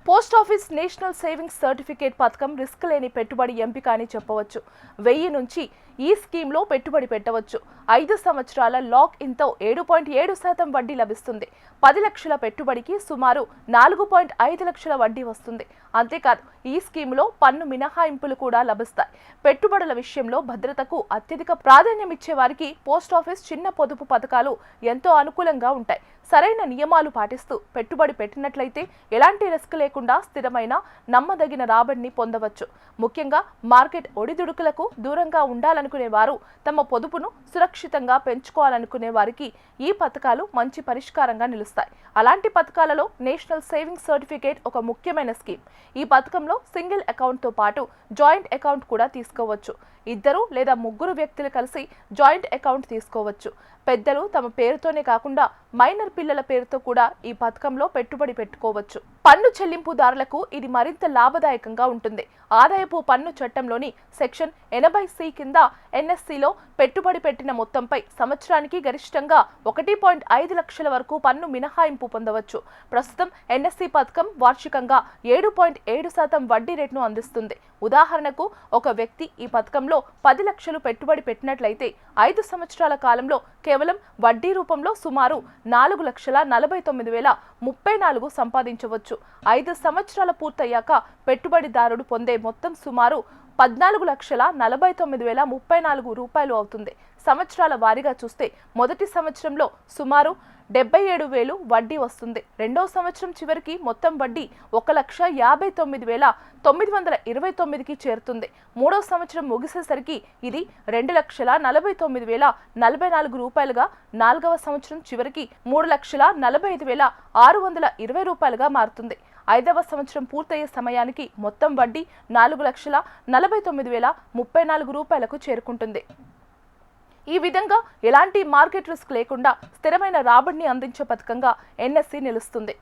Post office national savings certificate పథకం risk లేని పెట్టుబడి ఎంపిక అని చెప్పవచ్చు. 1000 నుంచి ఈ స్కీమ్లో పెట్టుబడి పెట్టవచ్చు. 5 సంవత్సరాల లాక్ ఇన్తో 7.7% వడ్డీ లభిస్తుంది. 10 లక్షల పెట్టుబడికి సుమారు 4.5 లక్షల వడ్డీ వస్తుంది. అంతేకాదు ఈ స్కీమ్లో పన్ను మినహాయింపులు కూడా లభిస్తాయి. పెట్టుబడుల విషయంలో భద్రతకు అత్యధిక ప్రాధాన్యం ఇచ్చే వారికి పోస్ట్ ఆఫీస్ చిన్న పొదుపు పథకాలు ఎంతో అనుకూలంగా ఉంటాయి. సరైన నియమాలు పాటిస్తూ పెట్టుబడి పెట్టినట్లయితే ఎలాంటి రిస్క్ లేకుండా స్థిరమైన నమ్మదగిన రాబడిని పొందవచ్చు. ముఖ్యంగా మార్కెట్ ఒడిదుడుకులకు దూరంగా ఉండాలనుకునే వారు, తమ పొదుపును సురక్షితంగా పెంచుకోవాలనుకునే వారికి ఈ పథకాలు మంచి పరిష్కారంగా నిలుస్తాయి. అలాంటి పథకాలలో నేషనల్ సేవింగ్స్ సర్టిఫికేట్ ఒక ముఖ్యమైన స్కీమ్. ఈ పథకంలో సింగిల్ అకౌంట్తో పాటు జాయింట్ అకౌంట్ కూడా తీసుకోవచ్చు. 2 లేదా 3 వ్యక్తులు కలిసి జాయింట్ అకౌంట్ తీసుకోవచ్చు. పెద్దలు తమ పేరుతోనే కాకుండా మైనర్ పిల్లల పేరుతో కూడా ఈ పథకంలో పెట్టుబడి పెట్టుకోవచ్చు. పన్ను చెల్లింపుదారులకు ఇది మరింత లాభదాయకంగా ఉంటుంది. ఆదాయపు పన్ను చట్టంలోని సెక్షన్ 80C కింద ఎన్ఎస్సిలో పెట్టుబడి పెట్టిన మొత్తంపై సంవత్సరానికి గరిష్టంగా 1.5 లక్షల వరకు పన్ను మినహాయింపు పొందవచ్చు. ప్రస్తుతం ఎన్ఎస్సి పథకం వార్షికంగా 7.7% వడ్డీ రేటును అందిస్తుంది. ఉదాహరణకు ఒక వ్యక్తి ఈ పథకంలో 10 లక్షలు పెట్టుబడి పెట్టినట్లయితే 5 సంవత్సరాల కాలంలో కేవలం వడ్డీ రూపంలో సుమారు 4,49,034 సంపాదించవచ్చు. 5 సంవత్సరాల పూర్తయ్యాక పెట్టుబడిదారుడు పొందే మొత్తం సుమారు 14,49,034 రూపాయలు అవుతుంది. సంవత్సరాల వారీగా చూస్తే మొదటి సంవత్సరంలో సుమారు 77,000 వడ్డీ వస్తుంది. రెండో సంవత్సరం చివరికి మొత్తం వడ్డీ 1,59,929కి చేరుతుంది. మూడో సంవత్సరం ముగిసేసరికి ఇది 2,49,044 రూపాయలుగా, 4వ సంవత్సరం చివరికి 3,45,620 రూపాయలుగా మారుతుంది. 5వ సంవత్సరం పూర్తయ్యే సమయానికి మొత్తం వడ్డీ 4,49,034 రూపాయలకు చేరుకుంటుంది. ఈ విధంగా ఎలాంటి మార్కెట్ రిస్క్ లేకుండా స్థిరమైన రాబడిని అందించే పథకంగా ఎన్ఎస్సి నిలుస్తుంది.